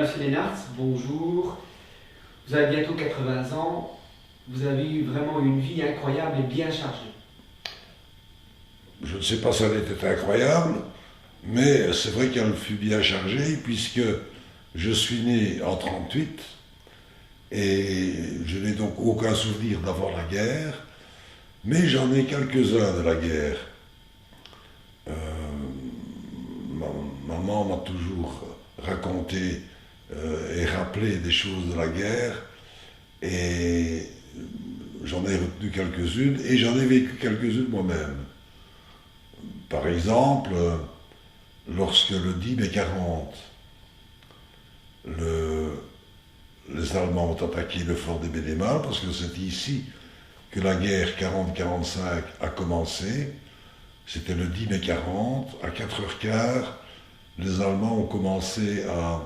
Monsieur Lennart, bonjour. Vous avez bientôt 80 ans. Vous avez eu vraiment une vie incroyable et bien chargée. Je ne sais pas si elle était incroyable, mais c'est vrai qu'elle fut bien chargée, puisque je suis né en 1938, et je n'ai donc aucun souvenir d'avant la guerre, mais j'en ai quelques-uns de la guerre. Euh, Maman m'a toujours raconté et rappelé des choses de la guerre, et j'en ai retenu quelques-unes, et j'en ai vécu quelques-unes moi-même. Par exemple, lorsque le 10 mai 40, les Allemands ont attaqué le fort des Bénémals, parce que c'est ici que la guerre 40-45 a commencé. C'était le 10 mai 40, à 4h15, les Allemands ont commencé à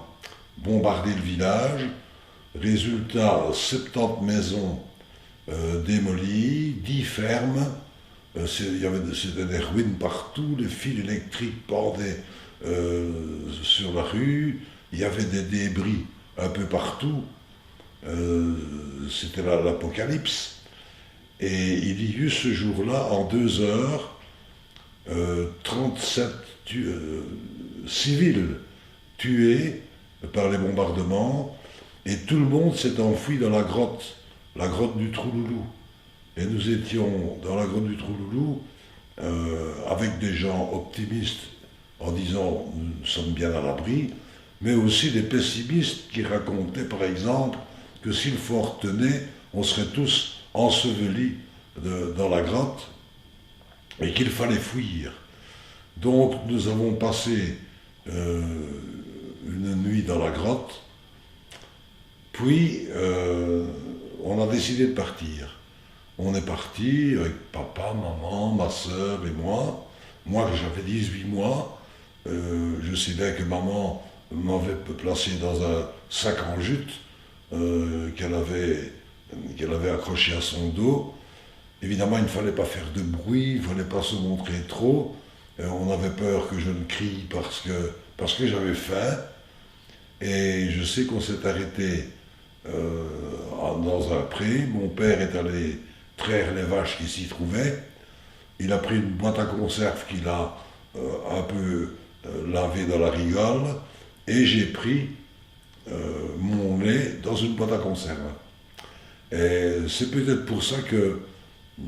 bombarder le village. Résultat, 70 maisons démolies, 10 fermes. C'était des ruines partout, les fils électriques pendaient sur la rue, il y avait des débris un peu partout. C'était l'apocalypse. Et il y eut ce jour-là, en 2 heures, 37 civils tués par les bombardements, et tout le monde s'est enfui dans la grotte du Trou-Loulou. Et nous étions dans la grotte du Trou-Loulou avec des gens optimistes en disant nous sommes bien à l'abri, mais aussi des pessimistes qui racontaient par exemple que si le fort tenait, on serait tous ensevelis dans la grotte et qu'il fallait fuir. Donc nous avons passé une nuit dans la grotte, puis on a décidé de partir. On est parti avec papa, maman, ma sœur et moi. Moi, j'avais 18 mois. Je sais bien que maman m'avait placé dans un sac en jute qu'elle avait accroché à son dos. Évidemment, il ne fallait pas faire de bruit, il ne fallait pas se montrer trop. On avait peur que je ne crie parce que j'avais faim. Et je sais qu'on s'est arrêté dans un pré. Mon père est allé traire les vaches qui s'y trouvaient. Il a pris une boîte à conserve qu'il a un peu lavée dans la rigole, et j'ai pris mon lait dans une boîte à conserve. Et c'est peut-être pour ça que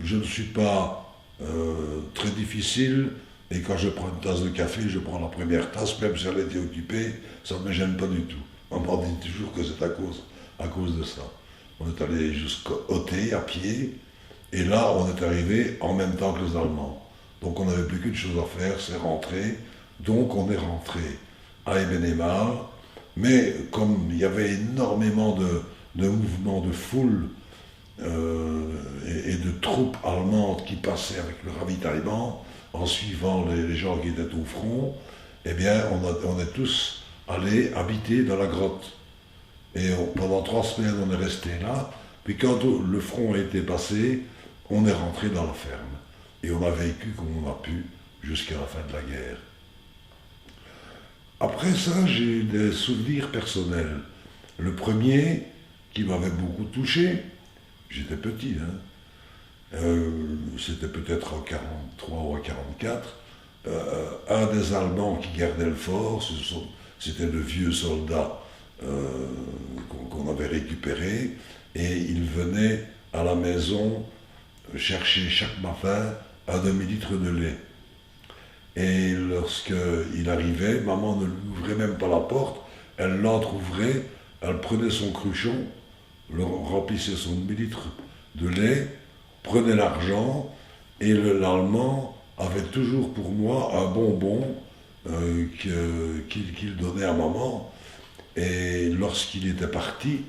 je ne suis pas très difficile, et quand je prends une tasse de café, je prends la première tasse, même si elle était occupée, ça ne me gêne pas du tout. On me dit toujours que c'est à cause de ça. On est allé jusqu'au Hôté à pied, et là, on est arrivé en même temps que les Allemands. Donc on n'avait plus qu'une chose à faire, c'est rentrer. Donc on est rentré à Ebenemal. Mais comme il y avait énormément de mouvements de foule et de troupes allemandes qui passaient avec le ravitaillement, en suivant les gens qui étaient au front, eh bien on est tous allés habiter dans la grotte. Et pendant 3 semaines, on est resté là. Puis quand le front a été passé, on est rentré dans la ferme. Et on a vécu comme on a pu jusqu'à la fin de la guerre. Après ça, j'ai eu des souvenirs personnels. Le premier, qui m'avait beaucoup touché, j'étais petit, c'était peut-être en 43 ou en 44, un des Allemands qui gardait le fort, c'était le vieux soldat qu'on avait récupéré, et il venait à la maison chercher chaque matin un demi-litre de lait. Et lorsqu'il arrivait, maman ne lui ouvrait même pas la porte, elle l'entrouvrait, elle prenait son cruchon, remplissait son demi-litre de lait, prenait l'argent, et l'Allemand avait toujours pour moi un bonbon qu'il donnait à maman. Et lorsqu'il était parti,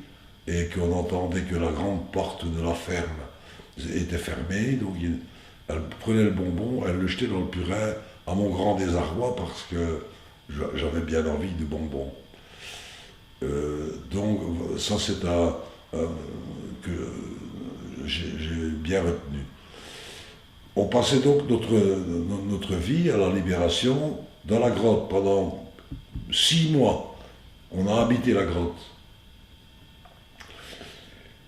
et qu'on entendait que la grande porte de la ferme était fermée, donc elle prenait le bonbon, elle le jetait dans le purin, à mon grand désarroi, parce que j'avais bien envie de bonbons. Donc ça c'est que j'ai bien retenu. On passait donc notre vie à la Libération dans la grotte pendant 6 mois. On a habité la grotte.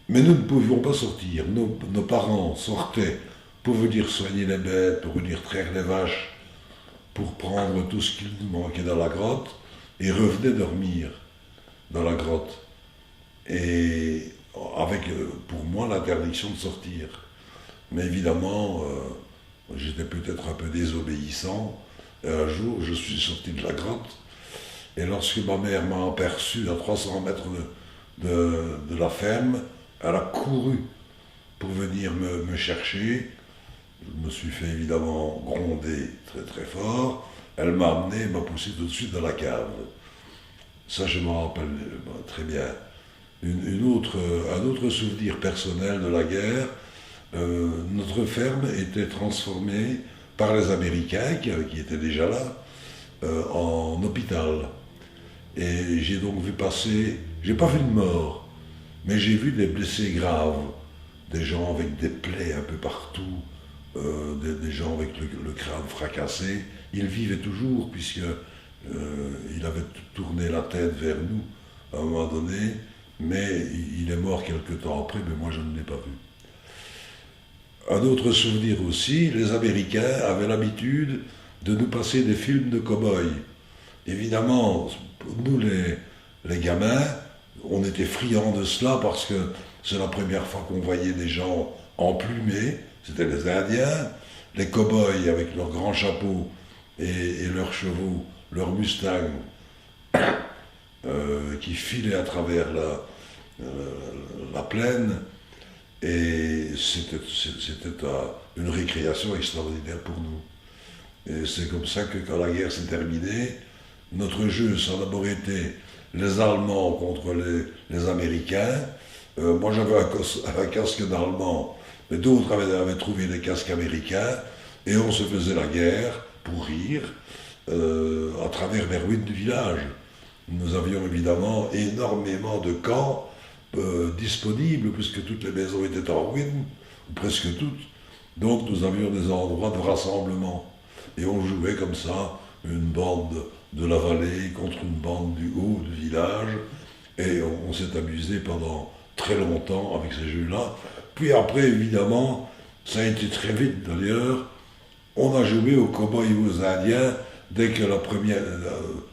Mais nous ne pouvions pas sortir. Nos parents sortaient pour venir soigner les bêtes, pour venir traire les vaches, pour prendre tout ce qu'il nous manquait dans la grotte, et revenaient dormir dans la grotte. Et avec, pour moi, l'interdiction de sortir. Mais évidemment, j'étais peut-être un peu désobéissant. Et un jour, je suis sorti de la grotte, et lorsque ma mère m'a aperçu à 300 mètres de la ferme, elle a couru pour venir me chercher. Je me suis fait évidemment gronder très très fort. Elle m'a amené et m'a poussé tout de suite dans la cave. Ça, je m'en rappelle très bien. Un autre souvenir personnel de la guerre, notre ferme était transformée par les Américains, qui étaient déjà là, en hôpital. Et j'ai donc vu passer, j'ai pas vu de mort, mais j'ai vu des blessés graves, des gens avec des plaies un peu partout, des gens avec le crâne fracassé. Ils vivaient toujours, puisque il avait tourné la tête vers nous à un moment donné, mais il est mort quelque temps après, mais moi je ne l'ai pas vu. Un autre souvenir aussi, les Américains avaient l'habitude de nous passer des films de cow-boys. Évidemment, nous les gamins, on était friands de cela parce que c'est la première fois qu'on voyait des gens emplumés, c'était les Indiens, les cow-boys avec leurs grands chapeaux et leurs chevaux, leurs Mustangs, qui filaient à travers la plaine. Et c'était une récréation extraordinaire pour nous. Et c'est comme ça que quand la guerre s'est terminée, notre jeu, ça a d'abord été les Allemands contre les Américains. Moi j'avais un casque d'Allemand, mais d'autres avaient trouvé des casques américains, et on se faisait la guerre pour rire à travers les ruines du village. Nous avions évidemment énormément de camps disponibles, puisque toutes les maisons étaient en ruine, ou presque toutes. Donc nous avions des endroits de rassemblement. Et on jouait comme ça, une bande de la vallée contre une bande du haut du village. Et on s'est amusé pendant très longtemps avec ces jeux-là. Puis après, évidemment, ça a été très vite d'ailleurs, on a joué aux cow-boys et aux Indiens dès que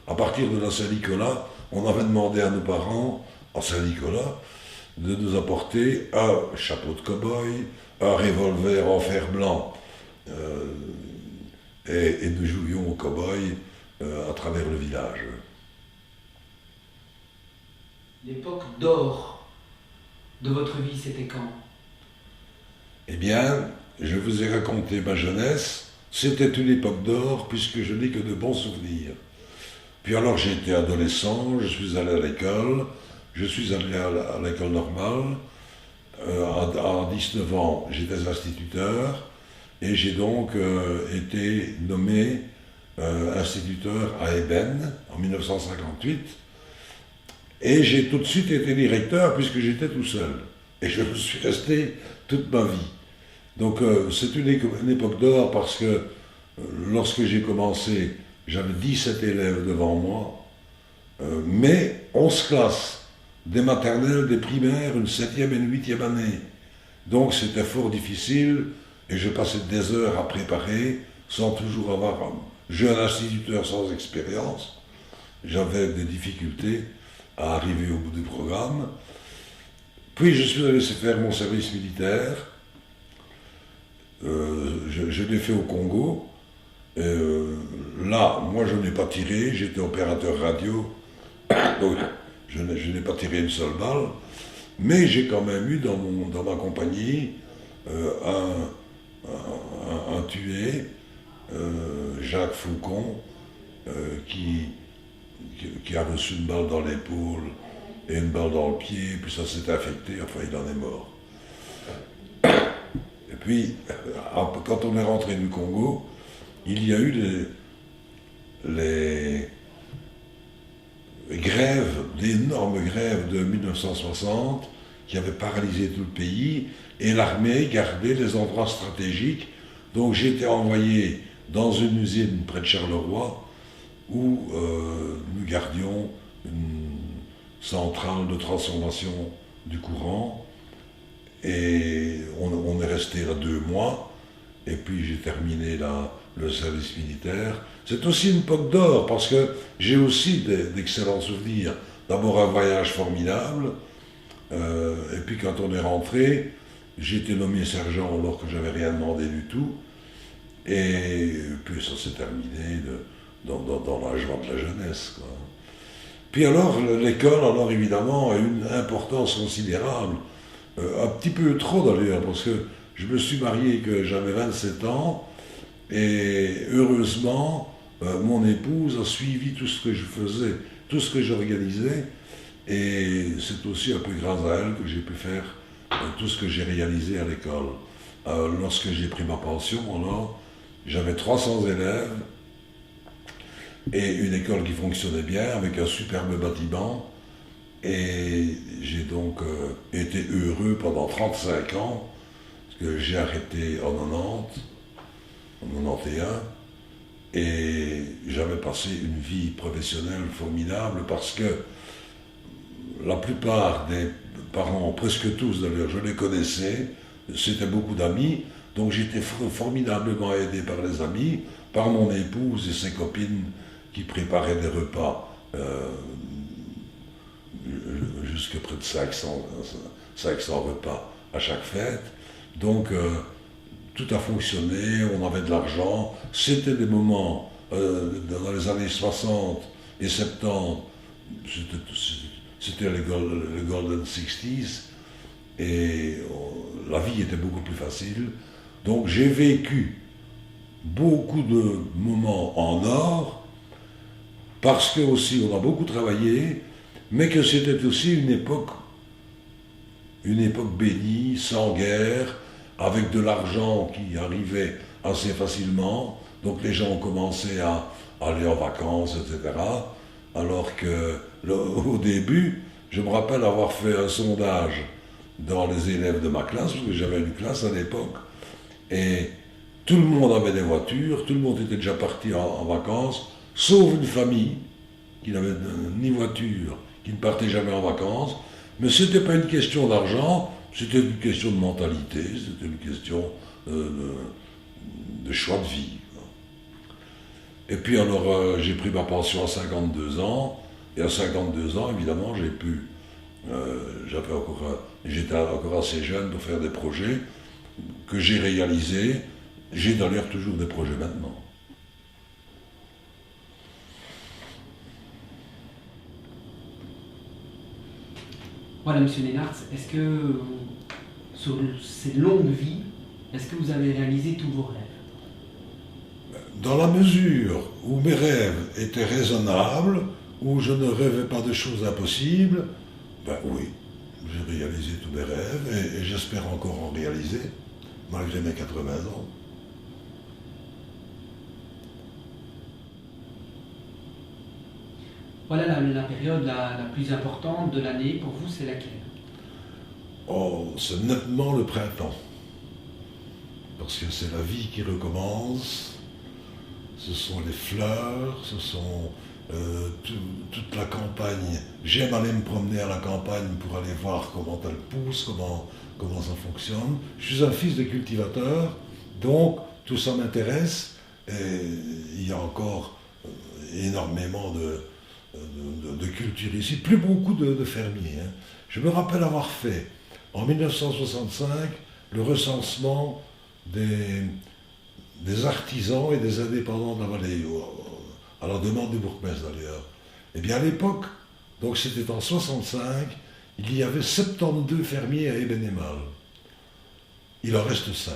à partir de la Saint-Nicolas, on avait demandé à nos parents, à Saint-Nicolas, de nous apporter un chapeau de cow-boy, un revolver en fer blanc. Et nous jouions aux cow-boys à travers le village. L'époque d'or de votre vie, c'était quand? Eh bien, je vous ai raconté ma jeunesse. C'était une époque d'or, puisque je n'ai que de bons souvenirs. Puis alors j'ai été adolescent, je suis allé à l'école, je suis allé à l'école normale. À 19 ans, j'étais instituteur, et j'ai donc été nommé instituteur à Eben en 1958. Et j'ai tout de suite été directeur, puisque j'étais tout seul. Et je me suis resté toute ma vie. Donc c'est une époque d'or parce que lorsque j'ai commencé, j'avais 17 élèves devant moi, mais 11 classes, des maternelles, des primaires, une 7e et une 8e année. Donc c'était fort difficile et je passais des heures à préparer sans toujours avoir... Jeune instituteur sans expérience, j'avais des difficultés à arriver au bout du programme. Puis je suis allé faire mon service militaire. Je l'ai fait au Congo. Là, moi je n'ai pas tiré, j'étais opérateur radio, donc je n'ai pas tiré une seule balle, mais j'ai quand même eu dans ma compagnie un tué, Jacques Faucon, qui a reçu une balle dans l'épaule et une balle dans le pied, puis ça s'est infecté, enfin il en est mort. Et puis, quand on est rentré du Congo, il y a eu les grèves, d'énormes grèves de 1960 qui avaient paralysé tout le pays, et l'armée gardait les endroits stratégiques. Donc j'ai été envoyé dans une usine près de Charleroi où nous gardions une centrale de transformation du courant. Et on est resté là 2 mois. Et puis j'ai terminé le service militaire. C'est aussi une époque d'or parce que j'ai aussi d'excellents souvenirs. D'abord un voyage formidable. Et puis quand on est rentré, j'ai été nommé sergent alors que j'avais rien demandé du tout. Et puis ça s'est terminé dans la joie de la jeunesse, quoi. Puis alors, l'école, alors évidemment, a une importance considérable. Un petit peu trop d'ailleurs, parce que je me suis marié que j'avais 27 ans, et heureusement, mon épouse a suivi tout ce que je faisais, tout ce que j'organisais, et c'est aussi un peu grâce à elle que j'ai pu faire tout ce que j'ai réalisé à l'école. Lorsque j'ai pris ma pension, alors, j'avais 300 élèves, et une école qui fonctionnait bien, avec un superbe bâtiment, et j'ai donc été heureux pendant 35 ans, parce que j'ai arrêté en 91, et j'avais passé une vie professionnelle formidable, parce que la plupart des parents, presque tous d'ailleurs, je les connaissais, c'était beaucoup d'amis, donc j'étais formidablement aidé par les amis, par mon épouse et ses copines qui préparaient des repas jusque près de 500 repas à chaque fête. Donc tout a fonctionné, on avait de l'argent. C'était des moments, dans les années 60 et 70, c'était les Golden 60s, et la vie était beaucoup plus facile. Donc j'ai vécu beaucoup de moments en or, parce que aussi on a beaucoup travaillé, mais que c'était aussi une époque bénie, sans guerre, avec de l'argent qui arrivait assez facilement. Donc les gens ont commencé à aller en vacances, etc. Alors que au début, je me rappelle avoir fait un sondage dans les élèves de ma classe, parce que j'avais une classe à l'époque, et tout le monde avait des voitures, tout le monde était déjà parti en vacances, sauf une famille qui n'avait ni voiture, qui ne partait jamais en vacances. Mais ce n'était pas une question d'argent, c'était une question de mentalité, c'était une question de choix de vie. Et puis alors j'ai pris ma pension à 52 ans, et à 52 ans, évidemment, j'étais encore assez jeune pour faire des projets que j'ai réalisés. J'ai d'ailleurs toujours des projets maintenant. Voilà, M. Leenaerts, est-ce que, sur ces longues vies, est-ce que vous avez réalisé tous vos rêves? Dans la mesure où mes rêves étaient raisonnables, où je ne rêvais pas de choses impossibles, ben oui, j'ai réalisé tous mes rêves, et j'espère encore en réaliser, malgré mes 80 ans. Voilà, la période la plus importante de l'année, pour vous, c'est laquelle? Oh, c'est nettement le printemps. Parce que c'est la vie qui recommence, ce sont les fleurs, ce sont toute la campagne. J'aime aller me promener à la campagne pour aller voir comment elle pousse, comment ça fonctionne. Je suis un fils de cultivateur, donc tout ça m'intéresse, et il y a encore énormément de culture ici, plus beaucoup de fermiers. Hein. Je me rappelle avoir fait, en 1965, le recensement des artisans et des indépendants de la vallée, à la demande du bourgmestre d'ailleurs. Eh bien à l'époque, donc c'était en 65, il y avait 72 fermiers à Ébénémal. Il en reste 5.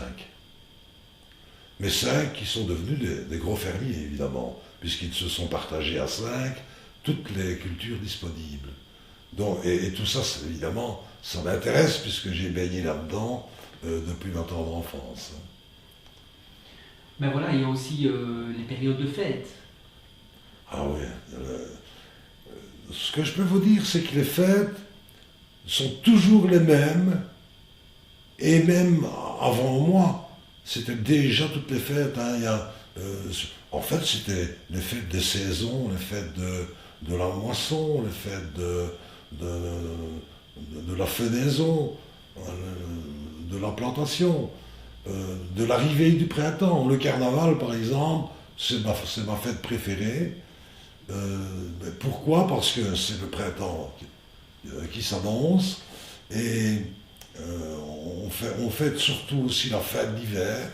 Mais 5 qui sont devenus des gros fermiers, évidemment, puisqu'ils se sont partagés à 5 toutes les cultures disponibles. Donc, et tout ça, évidemment, ça m'intéresse, puisque j'ai baigné là-dedans depuis 20 ans d'enfance. Ben voilà, il y a aussi les périodes de fête. Ah oui. Ce que je peux vous dire, c'est que les fêtes sont toujours les mêmes, et même avant moi, c'était déjà toutes les fêtes. Hein, en fait, c'était les fêtes des saisons, les fêtes de la moisson, les fêtes de la fenaison, de la plantation, de l'arrivée du printemps. Le carnaval, par exemple, c'est ma fête préférée. Pourquoi? Parce que c'est le printemps qui s'annonce et on fête surtout aussi la fin de l'hiver.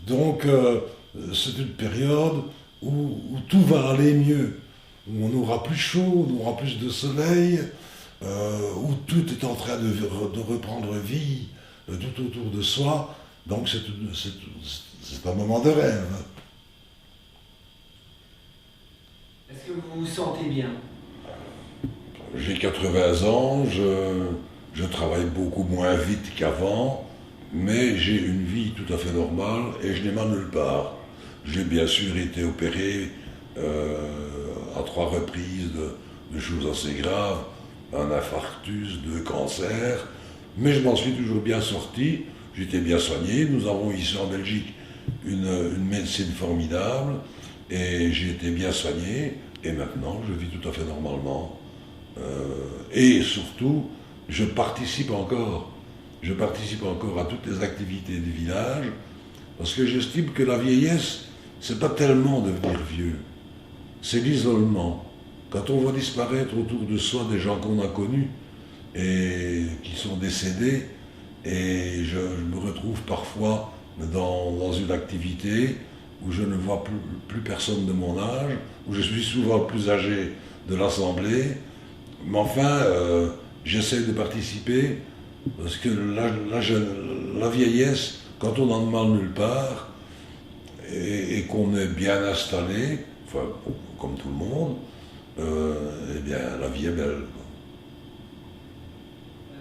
Donc c'est une période où tout va aller mieux, où on aura plus chaud, on aura plus de soleil, où tout est en train de reprendre vie tout autour de soi. Donc c'est un moment de rêve. Est-ce que vous vous sentez bien? J'ai 80 ans, je travaille beaucoup moins vite qu'avant, mais j'ai une vie tout à fait normale et je n'ai mal nulle part. J'ai bien sûr été opéré à 3 reprises de choses assez graves, un infarctus, 2 cancers, mais je m'en suis toujours bien sorti, j'étais bien soigné. Nous avons ici en Belgique une médecine formidable et j'ai été bien soigné et maintenant je vis tout à fait normalement. Et surtout, je participe encore à toutes les activités du village, parce que j'estime que la vieillesse, c'est pas tellement devenir vieux, c'est l'isolement. Quand on voit disparaître autour de soi des gens qu'on a connus et qui sont décédés, et je me retrouve parfois dans une activité où je ne vois plus personne de mon âge, où je suis souvent le plus âgé de l'assemblée, mais enfin, j'essaie de participer, parce que la vieillesse, quand on n'en demande nulle part, et qu'on est bien installé, enfin, comme tout le monde, eh bien, la vie est belle.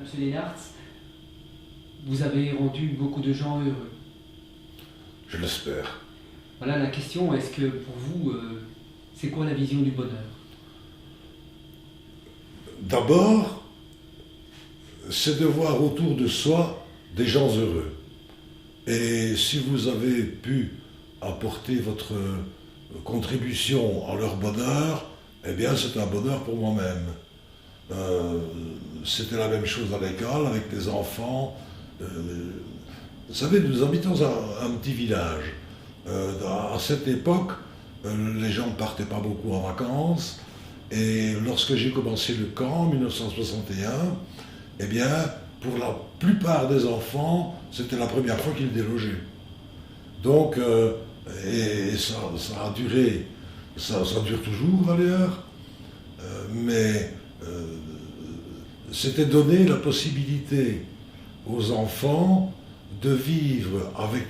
Monsieur Leenaerts, vous avez rendu beaucoup de gens heureux. Je l'espère. Voilà la question, est-ce que pour vous, c'est quoi la vision du bonheur? D'abord, c'est de voir autour de soi des gens heureux. Et si vous avez pu apporter votre contribution à leur bonheur, eh bien c'est un bonheur pour moi-même. C'était la même chose à l'école avec les enfants. Vous savez, nous habitons un petit village. À cette époque, les gens ne partaient pas beaucoup en vacances. Et lorsque j'ai commencé le camp en 1961, eh bien, pour la plupart des enfants, c'était la première fois qu'ils délogeaient. Donc, et ça a duré, ça dure toujours d'ailleurs, mais c'était donner la possibilité aux enfants de vivre avec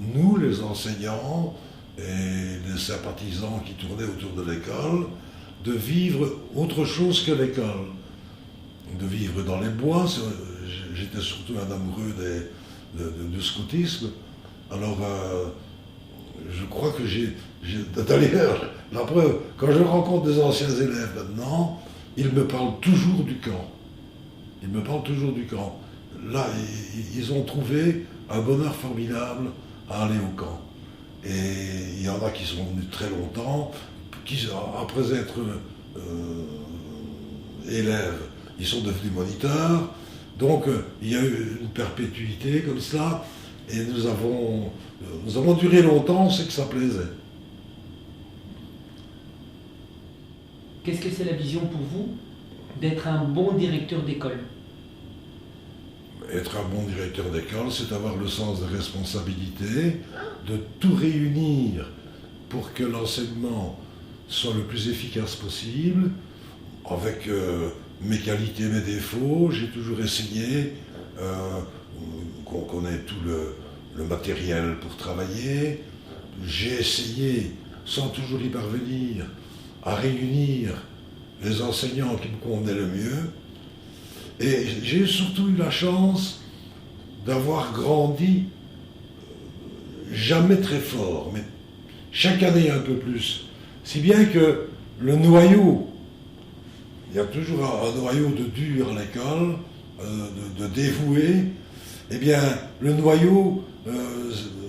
nous, les enseignants et les sympathisants qui tournaient autour de l'école, de vivre autre chose que l'école, de vivre dans les bois. J'étais surtout un amoureux du scoutisme. Alors, je crois que d'ailleurs, la preuve, quand je rencontre des anciens élèves maintenant, ils me parlent toujours du camp. Ils me parlent toujours du camp. Là, ils ont trouvé un bonheur formidable à aller au camp. Et il y en a qui sont venus très longtemps, qui, après être élèves, ils sont devenus moniteurs. Donc, il y a eu une perpétuité comme ça, et nous avons duré longtemps, c'est que ça plaisait. Qu'est-ce que c'est la vision pour vous d'être un bon directeur d'école? Être un bon directeur d'école, c'est avoir le sens de responsabilité, de tout réunir pour que l'enseignement soit le plus efficace possible, avec mes qualités, mes défauts. J'ai toujours essayé qu'on connaît tout le matériel pour travailler. J'ai essayé, sans toujours y parvenir, à réunir les enseignants qui me convenaient le mieux. Et j'ai surtout eu la chance d'avoir grandi, jamais très fort, mais chaque année un peu plus. Si bien que le noyau, il y a toujours un noyau de dur à l'école, de dévoué, eh bien le noyau,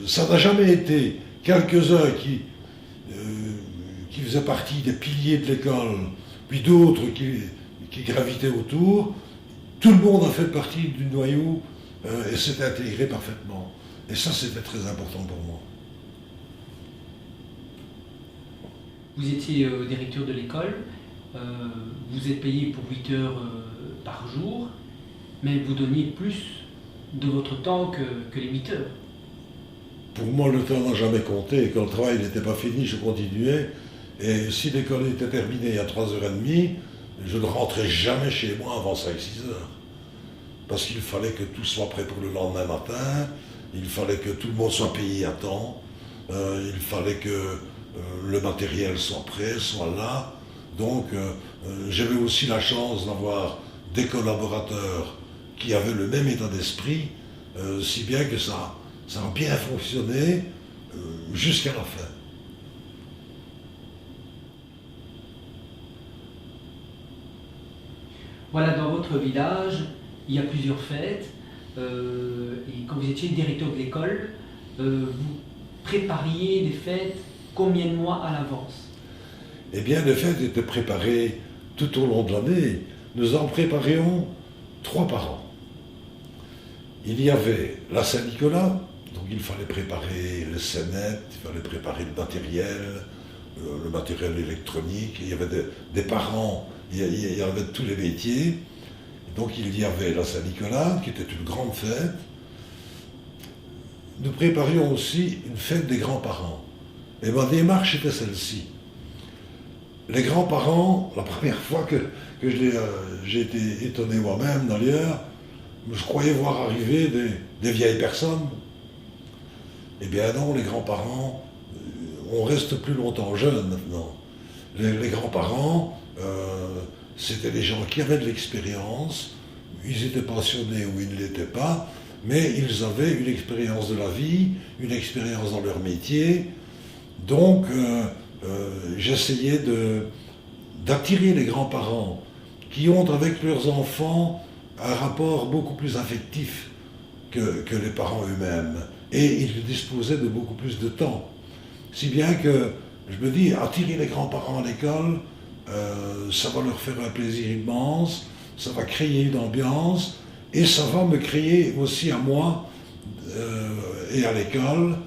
ça n'a jamais été quelques-uns qui qui faisaient partie des piliers de l'école, puis d'autres qui gravitaient autour. Tout le monde a fait partie du noyau et s'est intégré parfaitement. Et ça, c'était très important pour moi. Vous étiez directeur de l'école, vous êtes payé pour 8 heures par jour, mais vous donniez plus de votre temps que les 8 heures. Pour moi, le temps n'a jamais compté. Quand le travail n'était pas fini, je continuais. Et si l'école était terminée à 3h30, je ne rentrais jamais chez moi avant 5-6 heures. Parce qu'il fallait que tout soit prêt pour le lendemain matin, il fallait que tout le monde soit payé à temps, il fallait que le matériel soit prêt, soit là. Donc j'avais aussi la chance d'avoir des collaborateurs qui avaient le même état d'esprit, si bien que ça a bien fonctionné jusqu'à la fin. Voilà, dans votre village, il y a plusieurs fêtes, et quand vous étiez directeur de l'école, vous prépariez les fêtes combien de mois à l'avance? Eh bien, les fêtes étaient préparées tout au long de l'année. Nous en préparions 3 par an. Il y avait la Saint-Nicolas, donc il fallait préparer les scénettes, il fallait préparer le matériel électronique, il y avait des parents, il y avait tous les métiers. Donc il y avait la Saint-Nicolas, qui était une grande fête. Nous préparions aussi une fête des grands-parents. Et ma démarche était celle-ci. Les grands-parents, la première fois que j'ai été étonné moi-même d'ailleurs, je croyais voir arriver des vieilles personnes. Eh bien non, les grands-parents, on reste plus longtemps jeunes maintenant. Les grands-parents, c'était des gens qui avaient de l'expérience, ils étaient pensionnés ou ils ne l'étaient pas, mais ils avaient une expérience de la vie, une expérience dans leur métier. Donc j'essayais d'attirer les grands-parents qui ont avec leurs enfants un rapport beaucoup plus affectif que les parents eux-mêmes. Et ils disposaient de beaucoup plus de temps. Si bien que je me dis, attirer les grands-parents à l'école, ça va leur faire un plaisir immense, ça va créer une ambiance, et ça va me créer aussi à moi et à l'école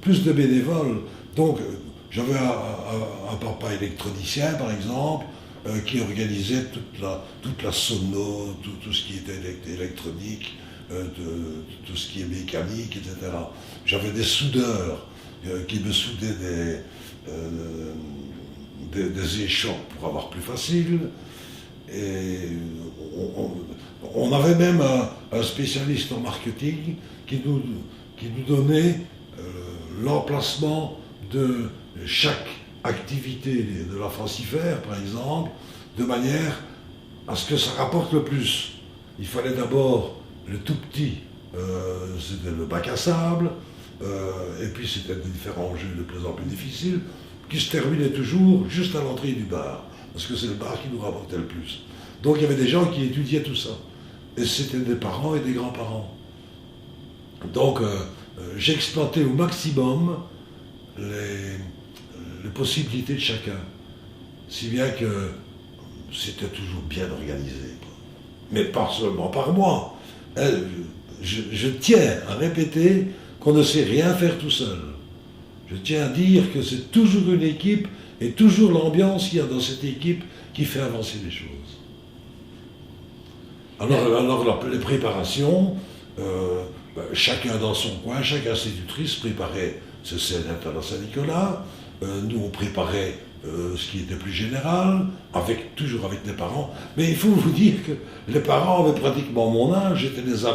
plus de bénévoles. Donc j'avais un papa électronicien par exemple, qui organisait toute la sono, tout ce qui était électronique, tout ce qui est mécanique, etc. J'avais des soudeurs qui me soudaient des échoppes pour avoir plus facile. Et on avait même un spécialiste en marketing qui nous donnait l'emplacement de chaque activité de la Francifère, par exemple, de manière à ce que ça rapporte le plus. Il fallait d'abord le tout petit, c'était le bac à sable, et puis c'était différents jeux de plus en plus difficiles, qui se terminaient toujours juste à l'entrée du bar, parce que c'est le bar qui nous rapportait le plus. Donc il y avait des gens qui étudiaient tout ça, et c'était des parents et des grands-parents. Donc j'exploitais au maximum les possibilités de chacun, si bien que c'était toujours bien organisé. Mais pas seulement par moi. Je tiens à répéter qu'on ne sait rien faire tout seul. Je tiens à dire que c'est toujours une équipe et toujours l'ambiance qu'il y a dans cette équipe qui fait avancer les choses. Alors les préparations, chacun dans son coin, chaque institutrice préparait ses scénettes à la Saint-Nicolas. Nous on préparait ce qui était plus général, toujours avec les parents. Mais il faut vous dire que les parents avaient pratiquement mon âge, j'étais des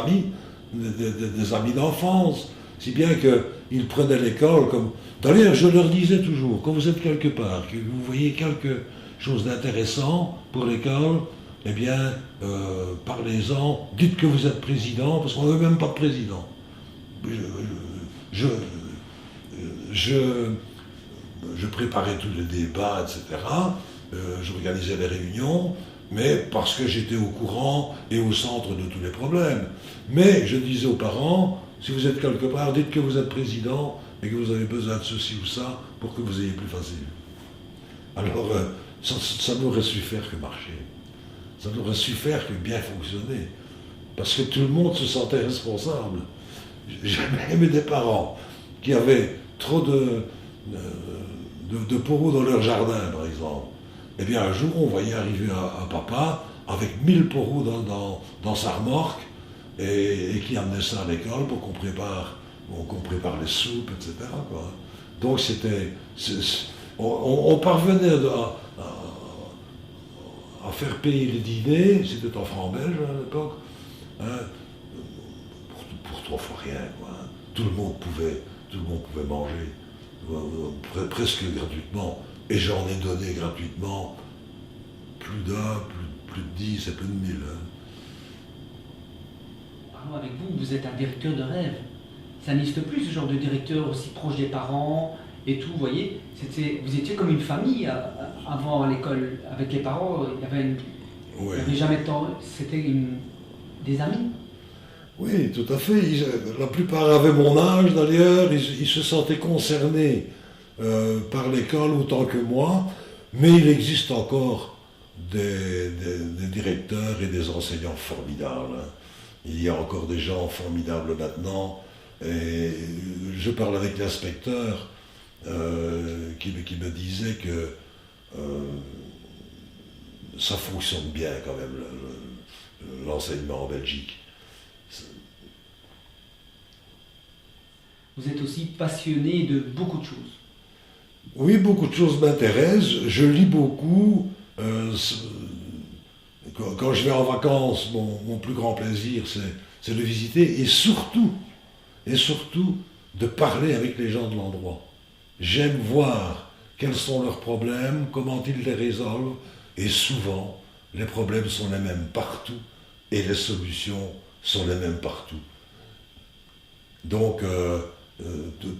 amis d'enfance, si bien qu'ils prenaient l'école comme... D'ailleurs, je leur disais toujours, quand vous êtes quelque part, que vous voyez quelque chose d'intéressant pour l'école, eh bien, parlez-en, dites que vous êtes président, parce qu'on n'avait même pas de président. Je préparais tous les débats, etc. J'organisais les réunions, mais parce que j'étais au courant et au centre de tous les problèmes. Mais je disais aux parents, Si vous êtes quelque part, dites que vous êtes président et que vous avez besoin de ceci ou ça pour que vous ayez plus facile. Alors, ça n'aurait su faire que marcher. Ça n'aurait su faire que bien fonctionner. Parce que tout le monde se sentait responsable. J'ai aimé des parents qui avaient trop de poros dans leur jardin, par exemple. Eh bien, un jour, on voyait arriver un papa avec 1000 poros dans sa remorque et qui amenait ça à l'école pour qu'on prépare les soupes, etc., quoi. Donc, on parvenait à faire payer les dîners, c'était en francs belges à l'époque, hein, pour 3 fois rien, quoi. Tout le monde pouvait manger, presque gratuitement. Et j'en ai donné gratuitement plus d'un, plus de 10 et plus de 1000. Hein. Parlons avec vous, vous êtes un directeur de rêve. Ça n'existe plus ce genre de directeur aussi proche des parents et tout, vous voyez. Vous étiez comme une famille avant à l'école. Avec les parents, il y avait jamais de temps. C'était des amis. Oui, tout à fait. La plupart avaient mon âge d'ailleurs, ils se sentaient concernés par l'école autant que moi, mais il existe encore des directeurs et des enseignants formidables. Hein. Il y a encore des gens formidables maintenant, et je parle avec l'inspecteur qui me disait que ça fonctionne bien quand même, l'enseignement en Belgique. Vous êtes aussi passionné de beaucoup de choses. Oui, beaucoup de choses m'intéressent. Je lis beaucoup. Quand je vais en vacances, mon plus grand plaisir, c'est de visiter et surtout, de parler avec les gens de l'endroit. J'aime voir quels sont leurs problèmes, comment ils les résolvent, et souvent, les problèmes sont les mêmes partout et les solutions sont les mêmes partout. Donc,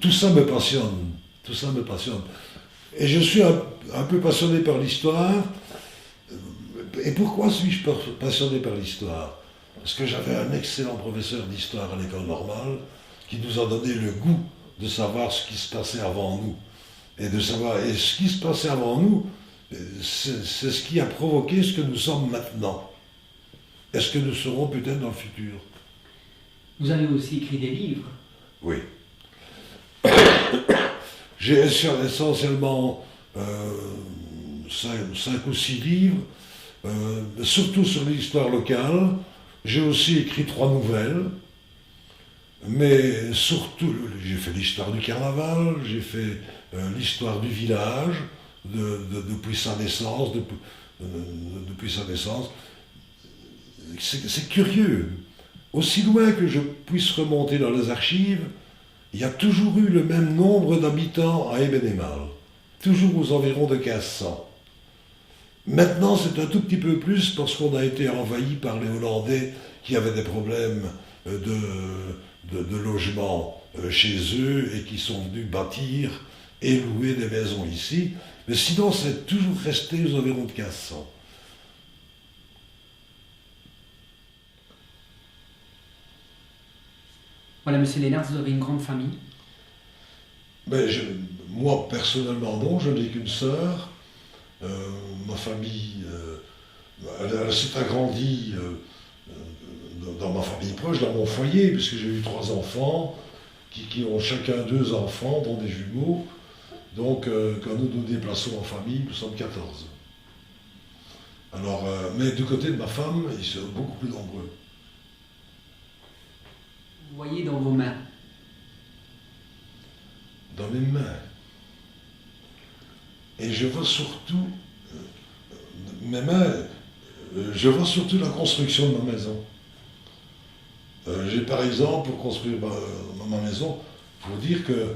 tout ça me passionne. Tout ça me passionne. Et je suis un peu passionné par l'histoire. Et pourquoi suis-je passionné par l'histoire? Parce que j'avais un excellent professeur d'histoire à l'école normale qui nous a donné le goût de savoir ce qui se passait avant nous. Et ce qui se passait avant nous, c'est ce qui a provoqué ce que nous sommes maintenant. Et ce que nous serons peut-être dans le futur. Vous avez aussi écrit des livres. Oui. J'ai essentiellement 5 ou 6 livres, surtout sur l'histoire locale. J'ai aussi écrit 3 nouvelles, mais surtout, j'ai fait l'histoire du carnaval, j'ai fait l'histoire du village, depuis sa naissance, depuis sa naissance. C'est curieux. Aussi loin que je puisse remonter dans les archives, il y a toujours eu le même nombre d'habitants à Ébenemal, toujours aux environs de 1500. Maintenant, c'est un tout petit peu plus parce qu'on a été envahi par les Hollandais qui avaient des problèmes de logement chez eux et qui sont venus bâtir et louer des maisons ici. Mais sinon, c'est toujours resté aux environs de 1500. Voilà, monsieur Lénard, vous avez une grande famille. Mais moi, personnellement, non, je n'ai qu'une sœur. Ma famille, elle s'est agrandie dans ma famille proche, dans mon foyer, puisque j'ai eu 3 enfants qui ont chacun 2 enfants, dont des jumeaux. Donc, quand nous nous déplaçons en famille, nous sommes 14. Alors, mais du côté de ma femme, ils sont beaucoup plus nombreux. Vous voyez dans vos mains. Dans mes mains. Et je vois surtout, mes mains, je vois surtout la construction de ma maison. J'ai par exemple, pour construire ma maison, il faut dire que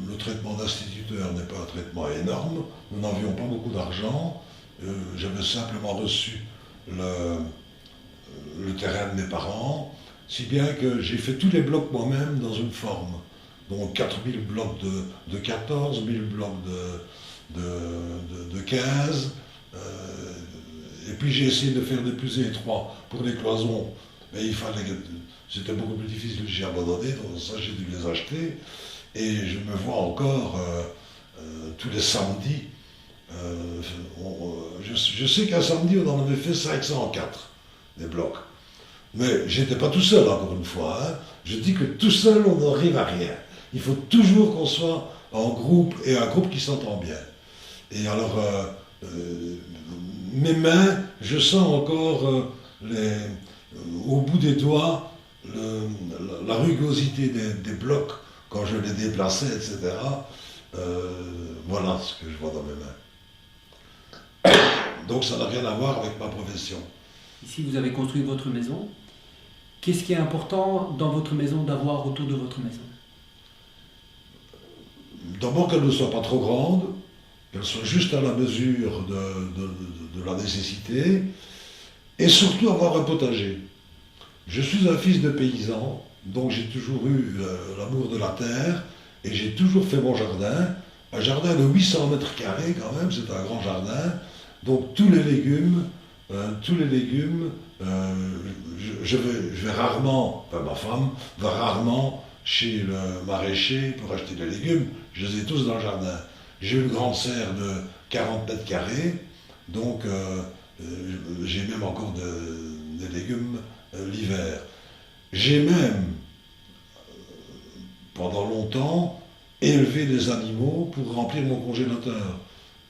le traitement d'instituteur n'est pas un traitement énorme, nous n'avions pas beaucoup d'argent, j'avais simplement reçu le terrain de mes parents, si bien que j'ai fait tous les blocs moi-même dans une forme. Donc 4000 blocs de 14, 1000 blocs de 15, et puis j'ai essayé de faire des plus étroits pour les cloisons mais c'était beaucoup plus difficile, j'ai abandonné, donc ça j'ai dû les acheter. Et je me vois encore tous les samedis. Je sais qu'un samedi on en avait fait 504 des blocs. Mais j'étais pas tout seul encore une fois. Hein. Je dis que tout seul on n'arrive à rien. Il faut toujours qu'on soit en groupe et un groupe qui s'entend bien. Et alors mes mains, je sens encore au bout des doigts la rugosité des blocs quand je les déplaçais, etc. Voilà ce que je vois dans mes mains. Donc ça n'a rien à voir avec ma profession. Ici, vous avez construit votre maison. Qu'est-ce qui est important dans votre maison d'avoir autour de votre maison? D'abord qu'elle ne soit pas trop grande, qu'elle soit juste à la mesure de la nécessité, et surtout avoir un potager. Je suis un fils de paysan, donc j'ai toujours eu l'amour de la terre, et j'ai toujours fait mon jardin. Un jardin de 800 mètres carrés quand même, c'est un grand jardin. Donc tous les légumes, je vais rarement, enfin ma femme va rarement chez le maraîcher pour acheter des légumes, je les ai tous dans le jardin. J'ai une grande serre de 40 mètres carrés, donc j'ai même encore des légumes l'hiver. J'ai même, pendant longtemps, élevé des animaux pour remplir mon congélateur.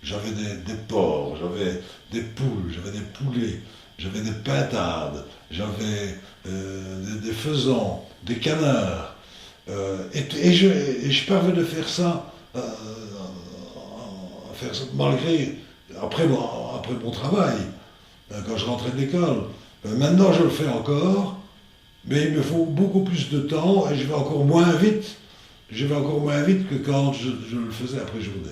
J'avais des porcs, j'avais des poules, j'avais des poulets, j'avais des pintades, j'avais des faisans, des canards. Et je parvenais à faire ça, malgré, après mon travail, quand je rentrais de l'école. Maintenant, je le fais encore, mais il me faut beaucoup plus de temps et je vais encore moins vite. Je vais encore moins vite que quand je le faisais après journée.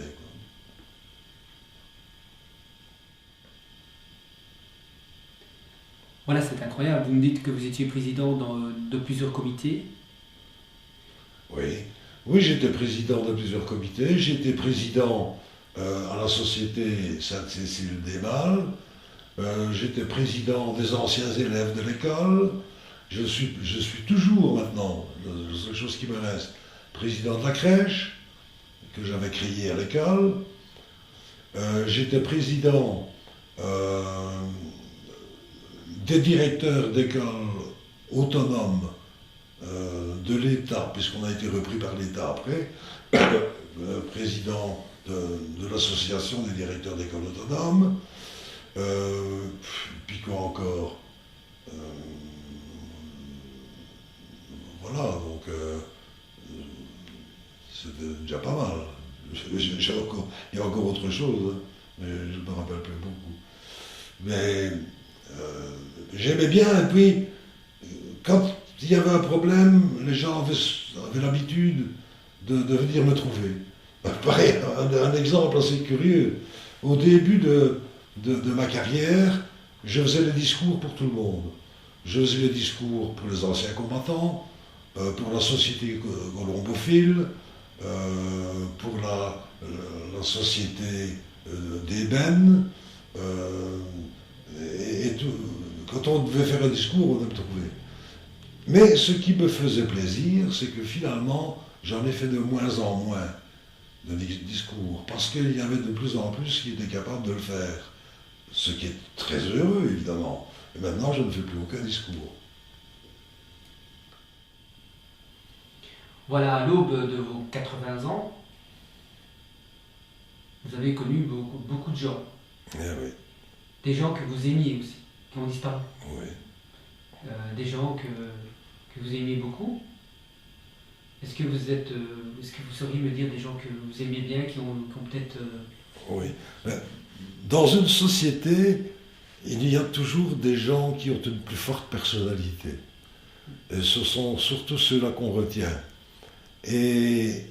Voilà, c'est incroyable. Vous me dites que vous étiez président de plusieurs comités. Oui, j'étais président de plusieurs comités. J'étais président à la Société Sainte-Cécile des Malles. J'étais président des anciens élèves de l'école. Je suis toujours maintenant, la seule chose qui me reste, président de la crèche que j'avais créée à l'école. J'étais président des directeurs d'écoles autonomes de l'État, puisqu'on a été repris par l'État après, président de l'association des directeurs d'écoles autonomes, puis quoi encore, voilà, donc c'était déjà pas mal. Il y a encore autre chose, hein, mais je ne me rappelle plus beaucoup. Mais j'aimais bien, et puis quand il y avait un problème, les gens avaient l'habitude de venir me trouver. Pareil, un exemple assez curieux. Au début de ma carrière, je faisais les discours pour tout le monde. Je faisais les discours pour les anciens combattants, pour la société colombophile, pour la société d'ébène, et tout. Quand on devait faire un discours, on me trouvait. Mais ce qui me faisait plaisir, c'est que finalement, j'en ai fait de moins en moins de discours, parce qu'il y avait de plus en plus qui étaient capables de le faire. Ce qui est très heureux, évidemment. Et maintenant, je ne fais plus aucun discours. Voilà, à l'aube de vos 80 ans, vous avez connu beaucoup de gens. Eh oui. Des gens que vous aimiez aussi, qui ont disparu. Oui. Des gens que vous aimiez beaucoup. Est-ce que vous sauriez me dire des gens que vous aimiez bien, qui ont peut-être... Oui. Dans une société, il y a toujours des gens qui ont une plus forte personnalité. Et ce sont surtout ceux-là qu'on retient. Et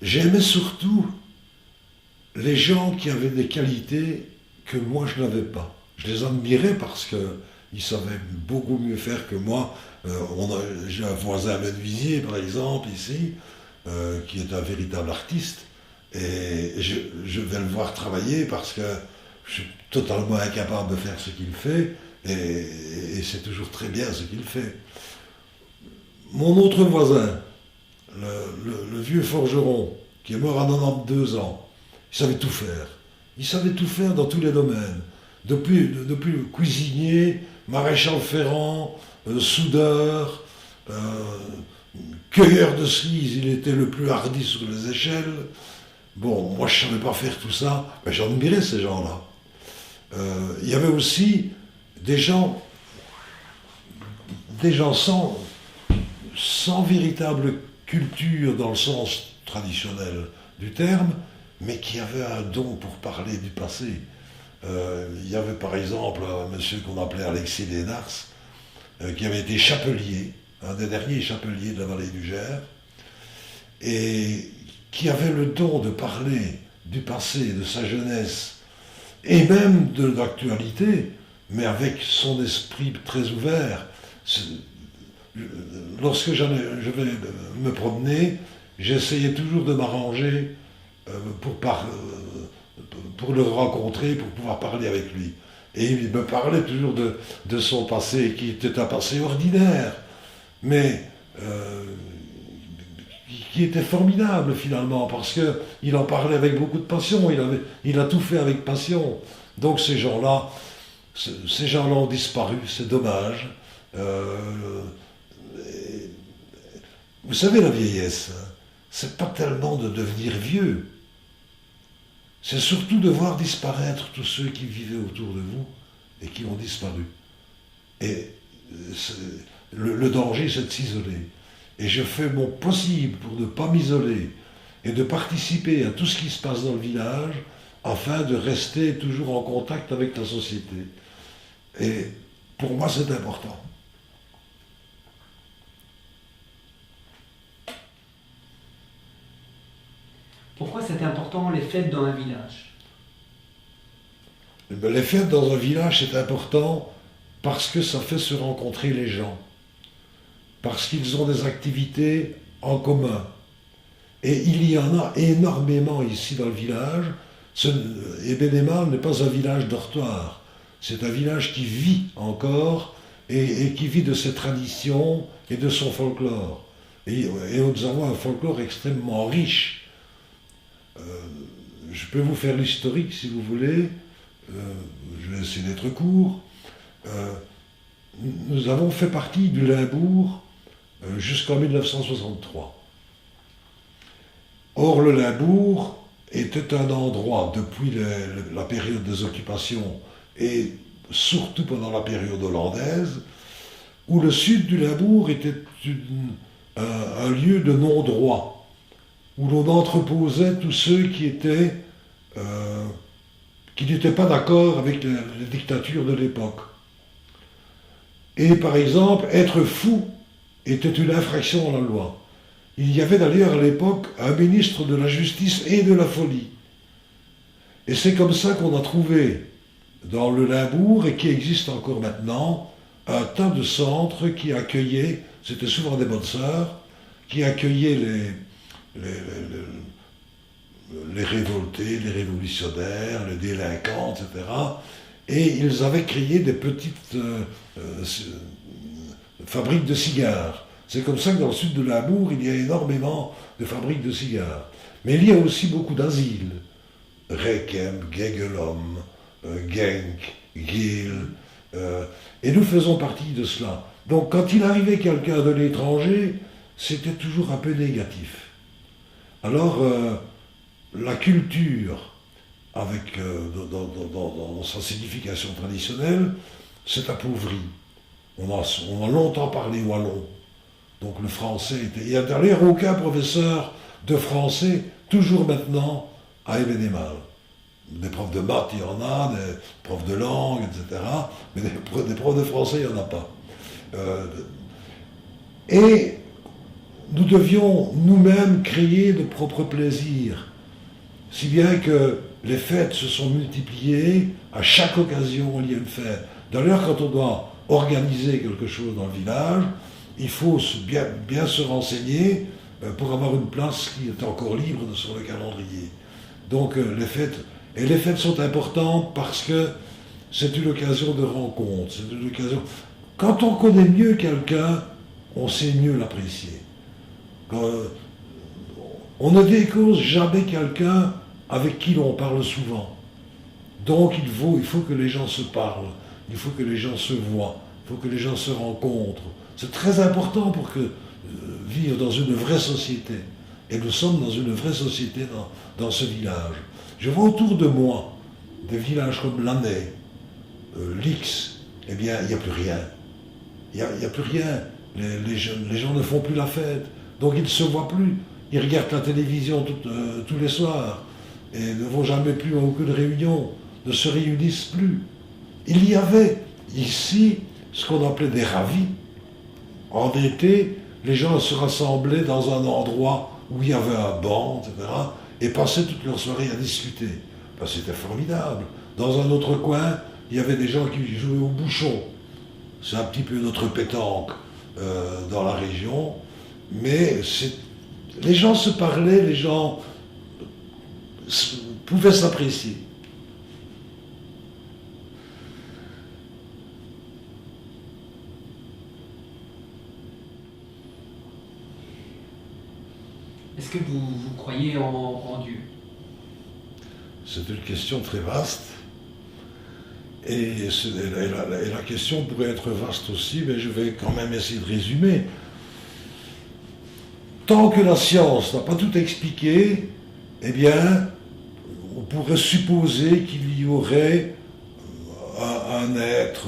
j'aimais surtout les gens qui avaient des qualités que moi je n'avais pas. Je les admirais parce qu'ils savaient beaucoup mieux faire que moi. J'ai un voisin menuisier, par exemple, ici, qui est un véritable artiste. Et je vais le voir travailler parce que je suis totalement incapable de faire ce qu'il fait. Et c'est toujours très bien ce qu'il fait. Mon autre voisin, le vieux forgeron, qui est mort à 92 ans, il savait tout faire. Il savait tout faire dans tous les domaines. Depuis cuisinier, maréchal ferrant, soudeur, cueilleur de cerises, il était le plus hardi sur les échelles. Bon, moi je ne savais pas faire tout ça, mais j'admirais ces gens-là. Il y avait aussi des gens sans véritable culture dans le sens traditionnel du terme, mais qui avaient un don pour parler du passé. Il y avait par exemple un monsieur qu'on appelait Alexis Lénars, qui avait été chapelier, un des derniers chapeliers de la vallée du Gers, et qui avait le don de parler du passé, de sa jeunesse, et même de l'actualité, mais avec son esprit très ouvert. Lorsque je vais me promener, j'essayais toujours de m'arranger pour le rencontrer, pour pouvoir parler avec lui. Et il me parlait toujours de son passé, qui était un passé ordinaire, mais qui était formidable finalement, parce qu'il en parlait avec beaucoup de passion, il a tout fait avec passion. Donc ces gens-là ont disparu, c'est dommage. Vous savez, la vieillesse, c'est pas tellement de devenir vieux, c'est surtout de voir disparaître tous ceux qui vivaient autour de vous et qui ont disparu. Et le danger, c'est de s'isoler. Et je fais mon possible pour ne pas m'isoler et de participer à tout ce qui se passe dans le village afin de rester toujours en contact avec la société. Et pour moi, c'est important. Pourquoi c'est important les fêtes dans un village? Les fêtes dans un village, c'est important parce que ça fait se rencontrer les gens, parce qu'ils ont des activités en commun. Et il y en a énormément ici dans le village. Ébénémal n'est pas un village dortoir, c'est un village qui vit encore et qui vit de ses traditions et de son folklore. Et nous avons un folklore extrêmement riche. Je peux vous faire l'historique si vous voulez, je vais essayer d'être court. Nous avons fait partie du Limbourg jusqu'en 1963. Or le Limbourg était un endroit, depuis la période des occupations et surtout pendant la période hollandaise, où le sud du Limbourg était un lieu de non-droit, où l'on entreposait tous ceux qui n'étaient pas d'accord avec les dictatures de l'époque. Et par exemple, être fou était une infraction à la loi. Il y avait d'ailleurs à l'époque un ministre de la Justice et de la Folie. Et c'est comme ça qu'on a trouvé dans le Limbourg, et qui existe encore maintenant, un tas de centres qui accueillaient, c'était souvent des bonnes sœurs, qui accueillaient les révoltés, les révolutionnaires, les délinquants, etc. Et ils avaient créé des petites fabriques de cigares. C'est comme ça que dans le sud de Limbourg, il y a énormément de fabriques de cigares. Mais il y a aussi beaucoup d'asiles. Requem, Gegelom, Genk, Gil. Et nous faisons partie de cela. Donc quand il arrivait quelqu'un de l'étranger, c'était toujours un peu négatif. Alors, la culture, dans sa signification traditionnelle, s'est appauvrie. On a longtemps parlé wallon. Donc le français était... Il n'y a d'ailleurs aucun professeur de français, toujours maintenant, à Ébénémal. Des profs de maths, il y en a, des profs de langue, etc. Mais des profs de français, il n'y en a pas. Et nous devions nous-mêmes créer de propres plaisirs, si bien que les fêtes se sont multipliées, à chaque occasion il y a une fête. D'ailleurs, quand on doit organiser quelque chose dans le village, il faut bien se renseigner pour avoir une place qui est encore libre sur le calendrier. Donc les fêtes sont importantes parce que c'est une occasion de rencontre, c'est une occasion... Quand on connaît mieux quelqu'un, on sait mieux l'apprécier. On ne décause jamais quelqu'un avec qui l'on parle souvent. Donc il faut que les gens se parlent, il faut que les gens se voient, il faut que les gens se rencontrent. C'est très important pour vivre dans une vraie société. Et nous sommes dans une vraie société dans ce village. Je vois autour de moi des villages comme Lanay, Lix, eh bien, il n'y a plus rien. Il n'y a plus rien. Les gens ne font plus la fête. Donc ils ne se voient plus. Ils regardent la télévision tous les soirs et ne vont jamais plus à aucune réunion, ne se réunissent plus. Il y avait ici ce qu'on appelait des ravis. En été, les gens se rassemblaient dans un endroit où il y avait un banc, etc., et passaient toute leur soirée à discuter. Ben, c'était formidable. Dans un autre coin, il y avait des gens qui jouaient au bouchon. C'est un petit peu notre pétanque dans la région, mais les gens se parlaient, les gens pouvaient s'apprécier. Est-ce que vous croyez en Dieu? C'est une question très vaste. Et la question pourrait être vaste aussi, mais je vais quand même essayer de résumer. Tant que la science n'a pas tout expliqué, eh bien, on pourrait supposer qu'il y aurait un être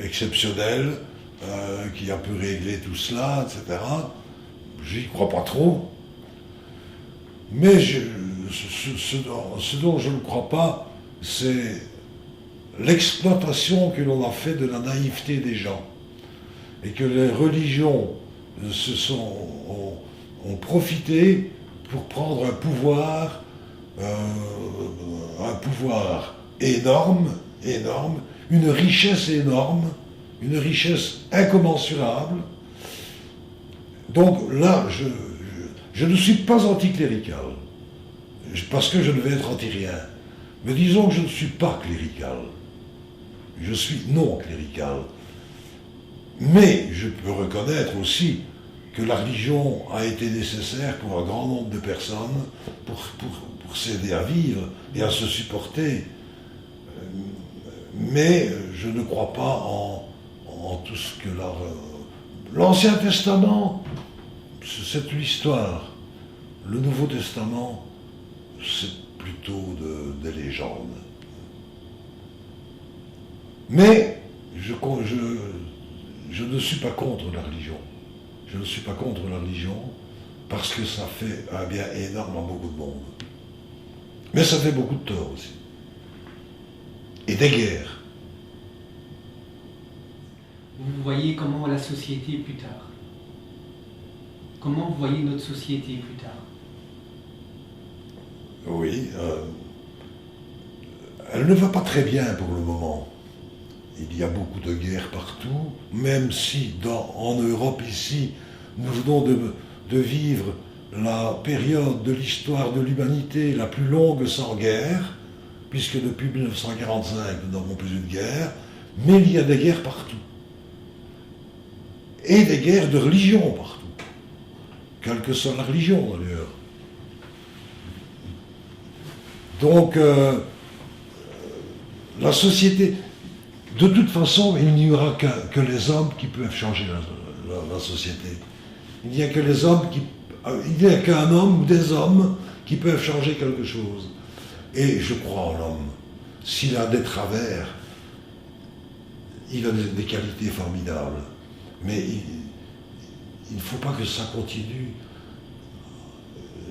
exceptionnel qui a pu régler tout cela, etc. J'y crois pas trop. Mais ce dont je ne crois pas, c'est l'exploitation que l'on a fait de la naïveté des gens. Et que les religions ont profité pour prendre un pouvoir énorme, une richesse énorme, une richesse incommensurable. Donc là, je ne suis pas anticlérical, parce que je ne vais être anti-rien. Mais disons que je ne suis pas clérical. Je suis non clérical. Mais je peux reconnaître aussi que la religion a été nécessaire pour un grand nombre de personnes pour s'aider à vivre et à se supporter. Mais je ne crois pas en tout ce que l'Ancien Testament, c'est une histoire. Le Nouveau Testament, c'est plutôt des légendes. Mais je ne suis pas contre la religion. Je ne suis pas contre la religion parce que ça fait un bien énorme à beaucoup de monde. Mais ça fait beaucoup de tort aussi. Et des guerres. Vous voyez comment la société plus tard? Comment vous voyez notre société plus tard? Oui, elle ne va pas très bien pour le moment. Il y a beaucoup de guerres partout, même si en Europe ici, nous venons de vivre la période de l'histoire de l'humanité la plus longue sans guerre, puisque depuis 1945 nous n'avons plus eu de guerre, mais il y a des guerres partout. Et des guerres de religion partout. Quelle que soit la religion d'ailleurs. Donc, la société, de toute façon, il n'y aura que les hommes qui peuvent changer la société. Il n'y a que les hommes il n'y a qu'un homme ou des hommes qui peuvent changer quelque chose. Et je crois en l'homme. S'il a des travers, il a des qualités formidables. Mais il ne faut pas que ça continue.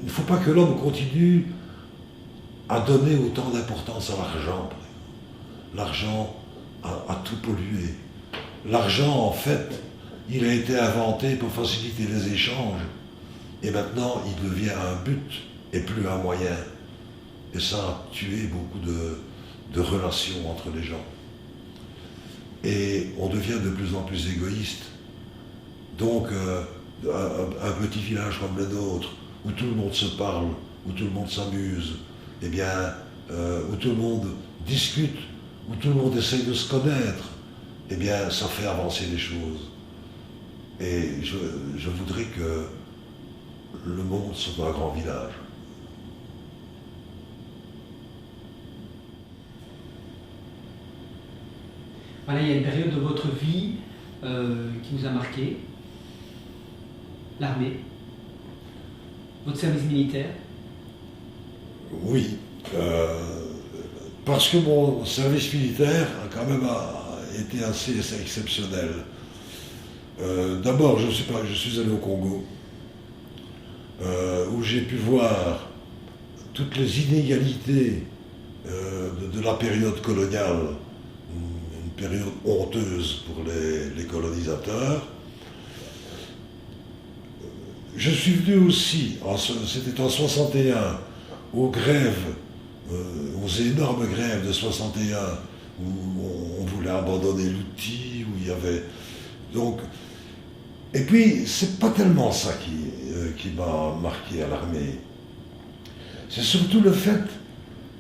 Il ne faut pas que l'homme continue à donner autant d'importance à l'argent. L'argent a tout pollué. L'argent, en fait, il a été inventé pour faciliter les échanges. Et maintenant, il devient un but et plus un moyen. Et ça a tué beaucoup de relations entre les gens. Et on devient de plus en plus égoïste. Donc, un petit village comme le nôtre, où tout le monde se parle, où tout le monde s'amuse, eh bien, où tout le monde discute où tout le monde essaye de se connaître, eh bien, ça fait avancer les choses. Et je voudrais que le monde soit un grand village. Voilà, il y a une période de votre vie qui vous a marqué, l'armée, votre service militaire. Oui, parce que mon service militaire a quand même été assez exceptionnel. D'abord, je suis allé au Congo, où j'ai pu voir toutes les inégalités de la période coloniale, une période honteuse pour les colonisateurs. Je suis venu aussi, c'était en 61, aux grèves, aux énormes grèves de 61, où on voulait abandonner l'outil, où il y avait... Donc, et puis, c'est pas tellement ça qui m'a marqué à l'armée. C'est surtout le fait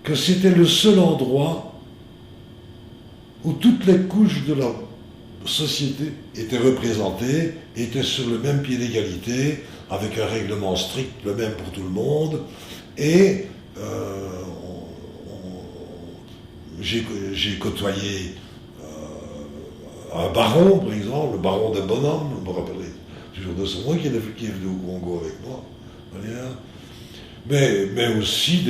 que c'était le seul endroit où toutes les couches de la société étaient représentées, étaient sur le même pied d'égalité, avec un règlement strict, le même pour tout le monde. Et j'ai côtoyé un baron, par exemple, le baron de Bonhomme, je me rappellerai toujours de son nom, qui est venu au Congo avec moi. Mais aussi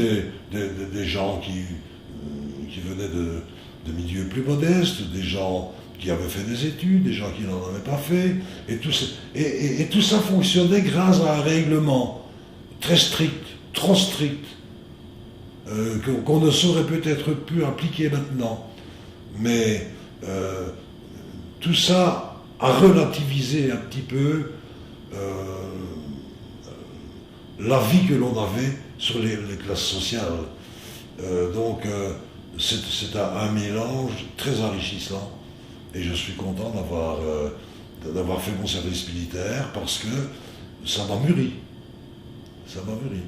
des gens qui venaient de milieux plus modestes, des gens qui avaient fait des études, des gens qui n'en avaient pas fait, et tout ça fonctionnait grâce à un règlement très strict, trop strict, qu'on ne saurait peut-être plus appliquer maintenant. Mais tout ça a relativisé un petit peu la vie que l'on avait sur les classes sociales. Donc c'est un mélange très enrichissant. Et je suis content d'avoir fait mon service militaire parce que ça m'a mûri. Ça m'a mûri.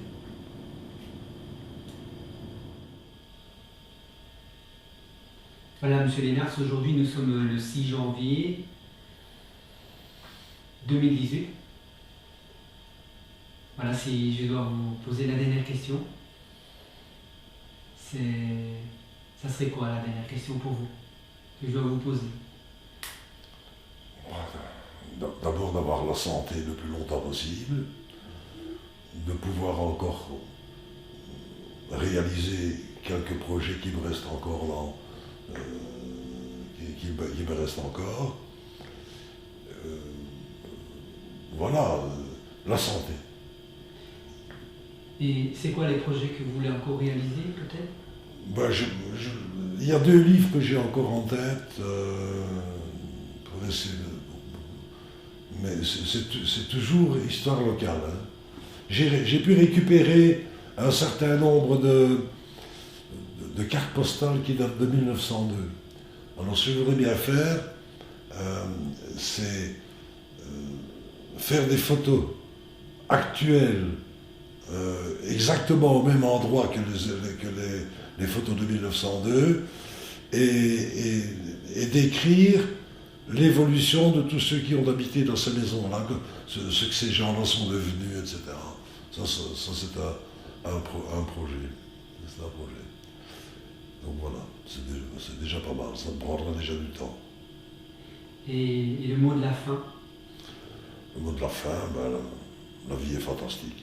Voilà, Monsieur Lénars, aujourd'hui nous sommes le 6 janvier 2018. Voilà, si je dois vous poser la dernière question, ça serait quoi la dernière question pour vous que je dois vous poser? D'abord d'avoir la santé le plus longtemps possible, de pouvoir encore réaliser quelques projets qui me restent encore qui me restent encore. Voilà, la santé. Et c'est quoi les projets que vous voulez encore réaliser, peut-être? Ben, il y a 2 livres que j'ai encore en tête pour essayer mais c'est toujours histoire locale. Hein. J'ai pu récupérer un certain nombre de cartes postales qui datent de 1902. Alors ce que je voudrais bien faire, c'est faire des photos actuelles exactement au même endroit que les photos de 1902 et décrire l'évolution de tous ceux qui ont habité dans ces maisons-là, ce que ces gens-là sont devenus, etc. Ça c'est un projet. C'est un projet. Donc voilà, c'est déjà pas mal, ça me prendra déjà du temps. Et le mot de la fin? Le mot de la fin, ben, la vie est fantastique.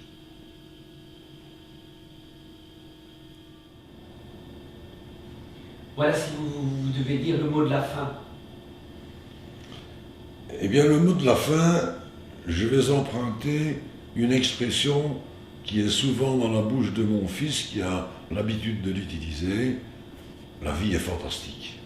Voilà, si vous devez dire le mot de la fin. Eh bien, le mot de la fin, je vais emprunter une expression qui est souvent dans la bouche de mon fils, qui a l'habitude de l'utiliser. La vie est fantastique.